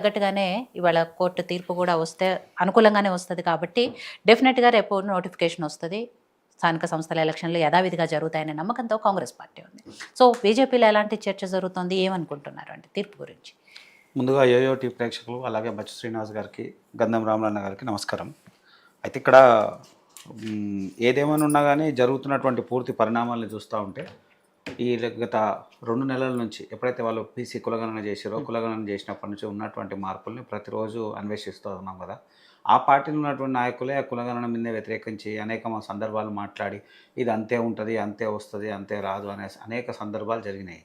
తగ్గట్టుగానే ఇవాళ కోర్టు తీర్పు కూడా వస్తే అనుకూలంగానే వస్తుంది కాబట్టి డెఫినెట్గా రేపు నోటిఫికేషన్ వస్తుంది. స్థానిక సంస్థల ఎలక్షన్లు యథావిధిగా జరుగుతాయనే నమ్మకంతో కాంగ్రెస్ పార్టీ ఉంది. సో బీజేపీలో ఎలాంటి చర్చ జరుగుతుంది, ఏమనుకుంటున్నారు అంటే తీర్పు గురించి? ముందుగా యోయోటి ప్రేక్షకులు అలాగే బచ్చు శ్రీనివాస్ గారికి, గంధం రామలన్న గారికి నమస్కారం. అయితే ఇక్కడ ఏదేమైనా ఉన్నా కానీ జరుగుతున్నటువంటి పూర్తి పరిణామాలను చూస్తూ ఉంటే ఈ గత 2 నెలల నుంచి ఎప్పుడైతే వాళ్ళు పీసీ కులగణన చేసారో కులగణన చేసినప్పటి నుంచి ఉన్నటువంటి మార్పుల్ని ప్రతిరోజు అన్వేషిస్తూ ఉన్నాం కదా. ఆ పార్టీలో ఉన్నటువంటి నాయకులే ఆ కులగణన మీదే వ్యతిరేకించి అనేక సందర్భాలు మాట్లాడి ఇది అంతే ఉంటుంది, అంతే వస్తుంది, అంతే రాదు అనే అనేక సందర్భాలు జరిగినాయి.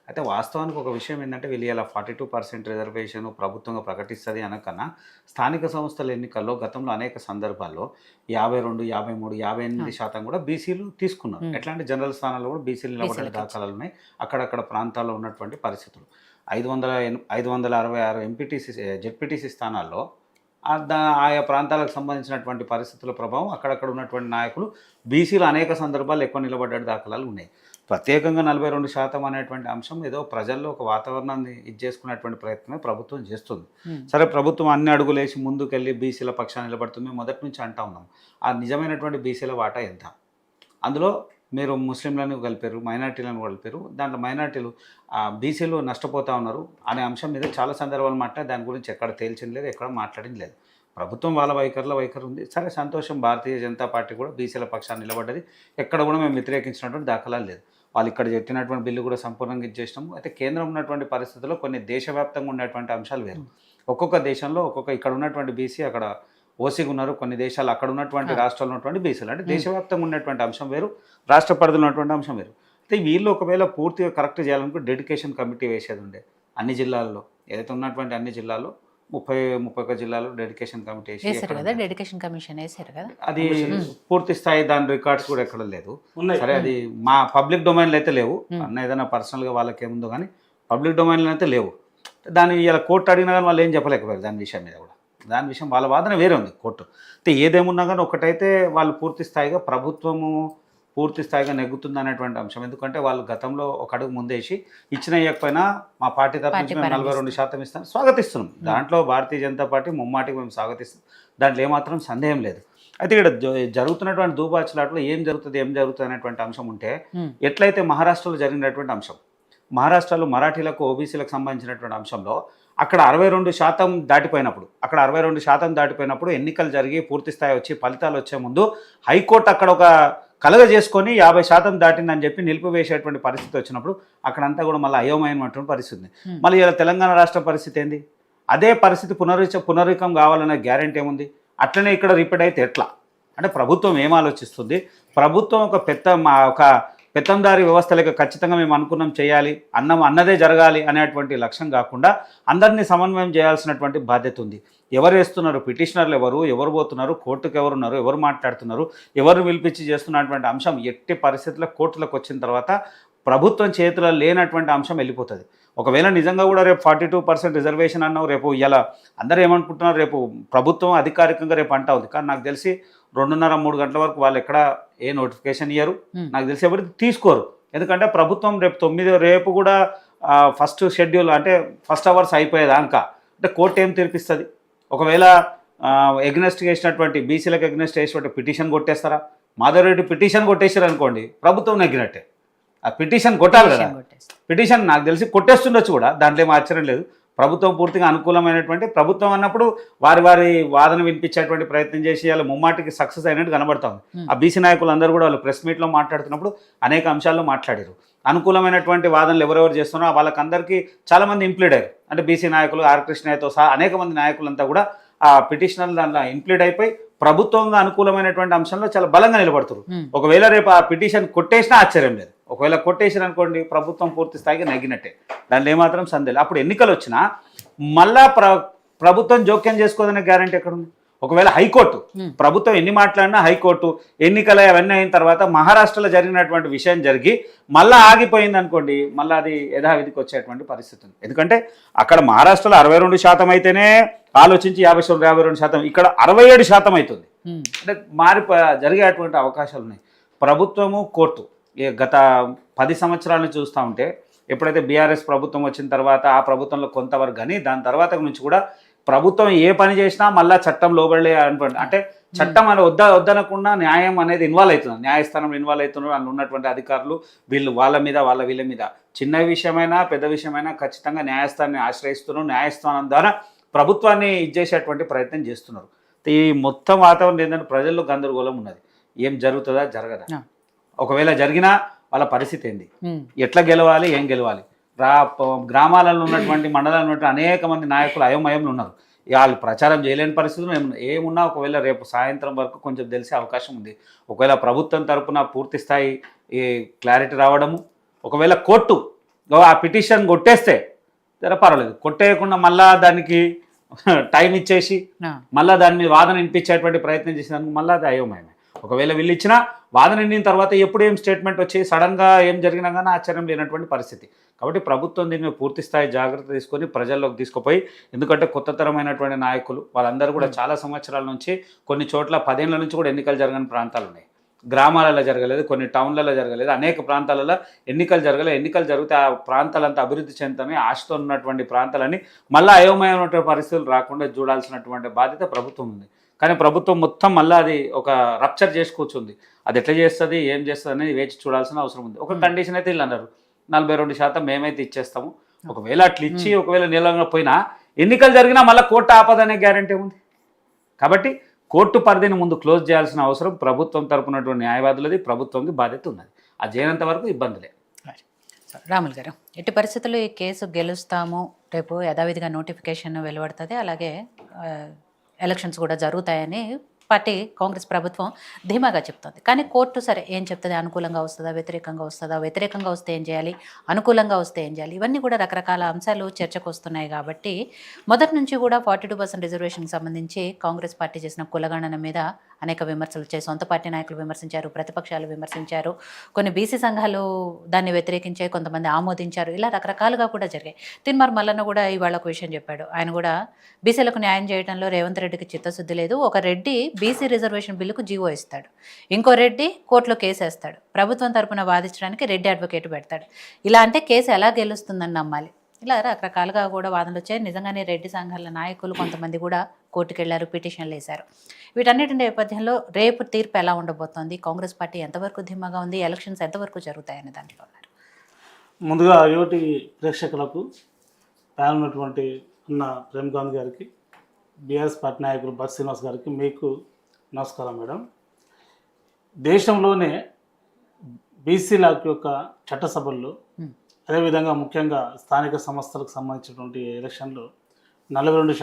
అయితే వాస్తవానికి ఒక విషయం ఏంటంటే వీళ్ళు ఇలా 42% రిజర్వేషన్ ప్రభుత్వంగా ప్రకటిస్తుంది అనకన్నా స్థానిక సంస్థల ఎన్నికల్లో గతంలో అనేక సందర్భాల్లో 52, 53, 58% కూడా బీసీలు తీసుకున్నారు. ఎట్లాంటి జనరల్ స్థానాల్లో కూడా బీసీలు నిలబడే దాఖలాలు ఉన్నాయి. అక్కడక్కడ ప్రాంతాల్లో ఉన్నటువంటి పరిస్థితులు 566 ఎంపీటీసీ జెడ్పీటీసీ స్థానాల్లో ఆయా ప్రాంతాలకు సంబంధించినటువంటి పరిస్థితుల ప్రభావం అక్కడక్కడ ఉన్నటువంటి నాయకులు బీసీలు అనేక సందర్భాలు ఎక్కువ నిలబడ్డ దాఖలాలు ఉన్నాయి. ప్రత్యేకంగా 42% అనేటువంటి అంశం ఏదో ప్రజల్లో ఒక వాతావరణాన్ని చేసుకునేటువంటి ప్రయత్నమే ప్రభుత్వం చేస్తుంది. సరే, ప్రభుత్వం అన్ని అడుగులేసి ముందుకెళ్ళి బీసీల పక్షాన్ని నిలబడుతుంది. మొదటి నుంచి అంటా ఉన్నాం, ఆ నిజమైనటువంటి బీసీల వాటా ఎంత? అందులో మీరు ముస్లింలను కలిపారు, మైనార్టీలను కలిపారు. దాంట్లో మైనార్టీలు బీసీలు నష్టపోతూ ఉన్నారు అనే అంశం మీద చాలా సందర్భాలు మాట్లాడి దాని గురించి ఎక్కడ తేల్చింది లేదు, ఎక్కడ మాట్లాడింది లేదు. ప్రభుత్వం వాళ్ళ వైఖరి ఉంది. సరే, సంతోషం. భారతీయ జనతా పార్టీ కూడా బీసీల పక్షాన్ని నిలబడ్డది. ఎక్కడ కూడా మేము వ్యతిరేకించినటువంటి దాఖలాలు లేదు. వాళ్ళు ఇక్కడ చెప్పినటువంటి బిల్లు కూడా సంపూర్ణంగా ఇచ్చేసినాము. అయితే కేంద్రం ఉన్నటువంటి పరిస్థితుల్లో కొన్ని దేశవ్యాప్తంగా ఉన్నటువంటి అంశాలు వేరు. ఒక్కొక్క దేశంలో ఇక్కడ ఉన్నటువంటి బీసీ అక్కడ ఓసీగా ఉన్నారు. కొన్ని దేశాలు అక్కడ ఉన్నటువంటి రాష్ట్రాల్లో ఉన్నటువంటి బీసీలు, అంటే దేశవ్యాప్తంగా ఉన్నటువంటి అంశం వేరు, రాష్ట్ర పరిధిలో ఉన్నటువంటి అంశం వేరు. అయితే వీళ్ళు ఒకవేళ పూర్తిగా కరెక్ట్ చేయాలనుకో డెడికేషన్ కమిటీ వేసేది ఉండే అన్ని జిల్లాల్లో, ఏదైతే ఉన్నటువంటి అన్ని జిల్లాల్లో 31 జిల్లాలో డెడికేషన్ కమిటీ వేసారు కదా, డెడికేషన్ కమిషన్ వేసారు కదా. అది పూర్తి స్థాయి దాని రికార్డ్స్ కూడా ఎక్కడ లేదు. సరే, అది మా పబ్లిక్ డొమైన్లో అయితే లేవు. అన్న ఏదైనా పర్సనల్గా వాళ్ళకి ఏముందో కానీ పబ్లిక్ డొమైన్లో అయితే లేవు. దాన్ని ఇలా కోర్టు అడిగినా కానీ వాళ్ళు ఏం చెప్పలేకపోయారు దాని విషయం మీద కూడా. దాని విషయం వాళ్ళ వాదన వేరే ఉంది కోర్టు. అయితే ఏదేమున్నా కానీ ఒకటైతే వాళ్ళు పూర్తి స్థాయిగా ప్రభుత్వము పూర్తి స్థాయిగా నెగ్గుతుంది అనేటువంటి అంశం. ఎందుకంటే వాళ్ళు గతంలో ఒక అడుగు ముందేసి ఇచ్చిన ఇవ్వకపోయినా మా పార్టీ తరఫు నుంచి మేము 42% ఇస్తాం, స్వాగతిస్తున్నాం. దాంట్లో భారతీయ జనతా పార్టీ ముమ్మాటికి మేము స్వాగతిస్తాం, దాంట్లో ఏమాత్రం సందేహం లేదు. అయితే ఇక్కడ జరుగుతున్నటువంటి దూబాచులాట్లో ఏం జరుగుతుంది అనేటువంటి అంశం ఉంటే, ఎట్లయితే మహారాష్ట్రలో జరిగినటువంటి అంశం, మహారాష్ట్రలో మరాఠీలకు ఓబీసీలకు సంబంధించినటువంటి అంశంలో అక్కడ 62% దాటిపోయినప్పుడు ఎన్నికలు జరిగి పూర్తి స్థాయి వచ్చి ఫలితాలు వచ్చే ముందు హైకోర్టు అక్కడ ఒక కలగ చేసుకొని 50% దాటిందని చెప్పి నిలిపివేసేటువంటి పరిస్థితి వచ్చినప్పుడు అక్కడంతా కూడా మళ్ళీ అయోమయమైనటువంటి పరిస్థితి. మళ్ళీ ఇలా తెలంగాణ రాష్ట్ర పరిస్థితి ఏంది? అదే పరిస్థితి పునరుకం కావాలనే గ్యారెంటీ ఏముంది? అట్లనే ఇక్కడ రిపీట్ అయితే ఎట్లా? అంటే ప్రభుత్వం ఏం ఆలోచిస్తుంది? ప్రభుత్వం ఒక పెత్తందారి వ్యవస్థలకు ఖచ్చితంగా మేము అనుకున్నాం చేయాలి, అన్నదే జరగాలి అనేటువంటి లక్ష్యం కాకుండా అందరినీ సమన్వయం చేయాల్సినటువంటి బాధ్యత ఉంది. ఎవరు వేస్తున్నారు, పిటిషనర్లు ఎవరు పోతున్నారు, కోర్టుకు ఎవరున్నారు, ఎవరు మాట్లాడుతున్నారు, ఎవరు పిలిపించి చేస్తున్నటువంటి అంశం ఎట్టి పరిస్థితుల్లో కోర్టులకు వచ్చిన తర్వాత ప్రభుత్వం చేతిలో లేనటువంటి అంశం వెళ్ళిపోతుంది. ఒకవేళ నిజంగా కూడా రేపు 42% రిజర్వేషన్ అన్నావు, రేపు ఇలా అందరూ ఏమనుకుంటున్నారు, రేపు ప్రభుత్వం అధికారికంగా రేపు అంటా ఉంది. కానీ నాకు తెలిసి 2:30-3 గంటల వరకు వాళ్ళు ఎక్కడ ఏ నోటిఫికేషన్ ఇయ్యరు, నాకు తెలిసి ఎవరికి తీసుకోరు. ఎందుకంటే ప్రభుత్వం రేపు కూడా ఫస్ట్ షెడ్యూల్ అంటే ఫస్ట్ అవర్స్ అయిపోయేదాకా అంటే కోర్టు ఏం తీర్పిస్తుంది? ఒకవేళ ఎగ్నెస్ట్ చేసినటువంటి బీసీలకు ఎగ్నెస్ట్ చేసినటువంటి పిటిషన్ కొట్టేస్తారా? మాధవరెడ్డి పిటిషన్ కొట్టేసారు అనుకోండి, ప్రభుత్వం నెగ్గినట్టే. ఆ పిటిషన్ కొట్టాలి కదా, పిటిషన్ నాకు తెలిసి కొట్టేస్తుండొచ్చు కూడా, దాంట్లో ఏం ఆశ్చర్యం లేదు. ప్రభుత్వం పూర్తిగా అనుకూలమైనటువంటి ప్రభుత్వం అన్నప్పుడు వారి వాదన వినిపించేటువంటి ప్రయత్నం చేసి వాళ్ళు ముమ్మాటికి సక్సెస్ అయినట్టు కనబడతా ఉంది. ఆ బీసీ నాయకులు అందరూ కూడా వాళ్ళు ప్రెస్ మీట్లో మాట్లాడుతున్నప్పుడు అనేక అంశాల్లో మాట్లాడారు. అనుకూలమైనటువంటి వాదనలు ఎవరెవరు చేస్తున్నారో వాళ్ళకందరికీ చాలామంది ఇంప్లీడ్ అయ్యారు. అంటే బీసీ నాయకులు ఆర్ కృష్ణయ్యతో సహా అనేక మంది నాయకులంతా కూడా ఆ పిటిషనర్లు దాంట్లో ఇంప్లీడ్ అయిపోయి ప్రభుత్వంగా అనుకూలమైనటువంటి అంశంలో చాలా బలంగా నిలబడుతున్నారు. ఒకవేళ రేపు ఆ పిటిషన్ కొట్టేసినా ఆశ్చర్యం లేదు. ఒకవేళ కొట్టేసారు అనుకోండి, ప్రభుత్వం పూర్తి స్థాయిగా నెగ్గినట్టే, దాంట్లో ఏమాత్రం సందేహం. అప్పుడు ఎన్నికలు వచ్చినా మళ్ళా ప్రభుత్వం జోక్యం చేసుకోదనే గ్యారెంటీ ఎక్కడుంది? ఒకవేళ హైకోర్టు ప్రభుత్వం ఎన్ని మాట్లాడినా హైకోర్టు ఎన్నికలు అవన్నీ అయిన తర్వాత మహారాష్ట్రలో జరిగినటువంటి విషయం జరిగి మళ్ళీ ఆగిపోయింది అనుకోండి, మళ్ళీ అది యథావిధికి వచ్చేటువంటి పరిస్థితి ఉంది. ఎందుకంటే అక్కడ మహారాష్ట్రలో 62% అయితేనే ఆలోచించి 52%, ఇక్కడ 67% అవుతుంది. అంటే జరిగేటువంటి అవకాశాలు ఉన్నాయి. ప్రభుత్వము కోర్టు గత 10 సంవత్సరాలను చూస్తూ ఉంటే ఎప్పుడైతే బీఆర్ఎస్ ప్రభుత్వం వచ్చిన తర్వాత ఆ ప్రభుత్వంలో కొంతవరకు కానీ దాని తర్వాత నుంచి కూడా ప్రభుత్వం ఏ పని చేసినా మళ్ళీ చట్టం లోబడి అంటే చట్టం అని వద్దనకుండా న్యాయం అనేది ఇన్వాల్వ్ అవుతుంది, న్యాయస్థానం ఇన్వాల్వ్ అవుతున్నారు. అందులో ఉన్నటువంటి అధికారులు వీళ్ళు వీళ్ళ మీద చిన్న విషయమైనా పెద్ద విషయమైనా ఖచ్చితంగా న్యాయస్థానాన్ని ఆశ్రయిస్తున్నారు. న్యాయస్థానం ద్వారా ప్రభుత్వాన్ని ఇచ్చేసేటువంటి ప్రయత్నం చేస్తున్నారు. ఈ మొత్తం వాతావరణం ఏంటంటే ప్రజల్లో గందరగోళం ఉన్నది. ఏం జరుగుతుందా జరగదా, ఒకవేళ జరిగినా వాళ్ళ పరిస్థితి ఏంది, ఎట్లా గెలవాలి, ఏం గెలవాలి. గ్రామాలలో ఉన్నటువంటి మండలాల్లో ఉన్నటువంటి అనేక మంది నాయకులు అయోమయంలో ఉన్నారు. వాళ్ళు ప్రచారం చేయలేని పరిస్థితులు ఏమున్నా ఒకవేళ రేపు సాయంత్రం వరకు కొంచెం తెలిసే అవకాశం ఉంది. ఒకవేళ ప్రభుత్వం తరపున పూర్తి స్థాయి ఈ క్లారిటీ రావడము, ఒకవేళ కోర్టు ఆ పిటిషన్ కొట్టేస్తే పర్వాలేదు, కొట్టేయకుండా మళ్ళా దానికి టైం ఇచ్చేసి మళ్ళీ దాని మీద వాదన వినిపించేటువంటి ప్రయత్నం చేసినందుకు మళ్ళీ అది అయోమయమే. ఒకవేళ వీళ్ళు ఇచ్చిన వాదన నిండిన తర్వాత ఎప్పుడు ఏం స్టేట్మెంట్ వచ్చి సడన్గా ఏం జరిగినా కానీ ఆశ్చర్యం లేనటువంటి పరిస్థితి. కాబట్టి ప్రభుత్వం దీని మీద పూర్తి స్థాయి జాగ్రత్త తీసుకొని ప్రజల్లోకి తీసుకుపోయి, ఎందుకంటే కొత్త తరమైనటువంటి నాయకులు వాళ్ళందరూ కూడా చాలా సంవత్సరాల నుంచి కొన్ని చోట్ల 10 ఏళ్ల నుంచి కూడా ఎన్నికలు జరగని ప్రాంతాలు ఉన్నాయి. గ్రామాలలో జరగలేదు, కొన్ని టౌన్లలో జరగలేదు, అనేక ప్రాంతాలలో ఎన్నికలు జరగలేదు. ఎన్నికలు జరిగితే ఆ ప్రాంతాలంతా అభివృద్ధి చెందుతాయని ఆశతో ఉన్నటువంటి ప్రాంతాలని మళ్ళీ అయోమయమైనటువంటి పరిస్థితులు రాకుండా చూడాల్సినటువంటి బాధ్యత ప్రభుత్వం ఉంది. కానీ ప్రభుత్వం మొత్తం మళ్ళీ అది ఒక రప్చర్ చేసి కూర్చుంది. అది ఎట్లా చేస్తుంది, ఏం చేస్తుంది అనేది వేచి చూడాల్సిన అవసరం ఉంది. ఒక కండిషన్ అయితే వీళ్ళు అన్నారు, 42% మేమైతే ఇచ్చేస్తాము. ఒకవేళ అట్లా ఇచ్చి ఒకవేళ నిలవకపోయినా ఎన్నికలు జరిగినా మళ్ళీ కోర్టు ఆపదనే గ్యారంటీ ఉంది. కాబట్టి కోర్టు పరిధిని ముందు క్లోజ్ చేయాల్సిన అవసరం ప్రభుత్వం తరపునటువంటి న్యాయవాదులది, ప్రభుత్వంకి బాధ్యత ఉన్నది. అది చేయనంత వరకు ఇబ్బందులే. రాములు గారు, ఎట్టి పరిస్థితుల్లో ఈ కేసు గెలుస్తాము, రేపు యథావిధిగా నోటిఫికేషన్ వెలువడుతుంది, అలాగే ఎలక్షన్స్ కూడా జరుగుతాయని పార్టీ కాంగ్రెస్ ప్రభుత్వం ధీమాగా చెప్తుంది. కానీ కోర్టు సరే ఏం చెప్తుంది, అనుకూలంగా వస్తుందా, వ్యతిరేకంగా వస్తే ఏం చేయాలి, అనుకూలంగా వస్తే ఏం చేయాలి, ఇవన్నీ కూడా రకరకాల అంశాలు చర్చకు వస్తున్నాయి. కాబట్టి మొదటి నుంచి కూడా 42% రిజర్వేషన్కి సంబంధించి కాంగ్రెస్ పార్టీ చేసిన కులగణన మీద అనేక విమర్శలు వచ్చాయి. సొంత పార్టీ నాయకులు విమర్శించారు, ప్రతిపక్షాలు విమర్శించారు, కొన్ని బీసీ సంఘాలు దాన్ని వ్యతిరేకించాయి, కొంతమంది ఆమోదించారు. ఇలా రకరకాలుగా కూడా జరిగాయి. తిన్మార్ మల్లన్న కూడా ఇవాళ ఒక విషయం చెప్పాడు. ఆయన కూడా బీసీలకు న్యాయం చేయడంలో రేవంత్ రెడ్డికి చిత్తశుద్ధి లేదు. ఒక రెడ్డి బీసీ రిజర్వేషన్ బిల్లుకు జీవో ఇస్తాడు, ఇంకో రెడ్డి కోర్టులో కేసు వేస్తాడు, ప్రభుత్వం తరపున వాదించడానికి రెడ్డి అడ్వకేట్ పెడతాడు. ఇలా అంటే కేసు ఎలా గెలుస్తుందని నమ్మాలి. ఇలా రకరకాలుగా కూడా వాదనలు వచ్చాయి. నిజంగానే రెడ్డి సంఘాల నాయకులు కొంతమంది కూడా కోర్టుకు వెళ్ళారు, పిటిషన్లు వేశారు. వీటన్నిటి నేపథ్యంలో రేపు తీర్పు ఎలా ఉండబోతోంది, కాంగ్రెస్ పార్టీ ఎంతవరకు ధీమాగా ఉంది, ఎలక్షన్స్ ఎంతవరకు జరుగుతాయనే దాంట్లో ఉన్నారు. ముందుగా యువటి ప్రేక్షకులకు ప్యానల్ ఉన్నటువంటి ఉన్న ప్రేమ్కాంత్ గారికి, బీఆర్ఎస్ పార్టీ నాయకులు బస్ శ్రీనివాస్ గారికి మీకు నమస్కారం మేడం. దేశంలోనే బీసీల యొక్క చట్టసభల్లో అదేవిధంగా ముఖ్యంగా స్థానిక సంస్థలకు సంబంధించినటువంటి ఎలక్షన్లో 42%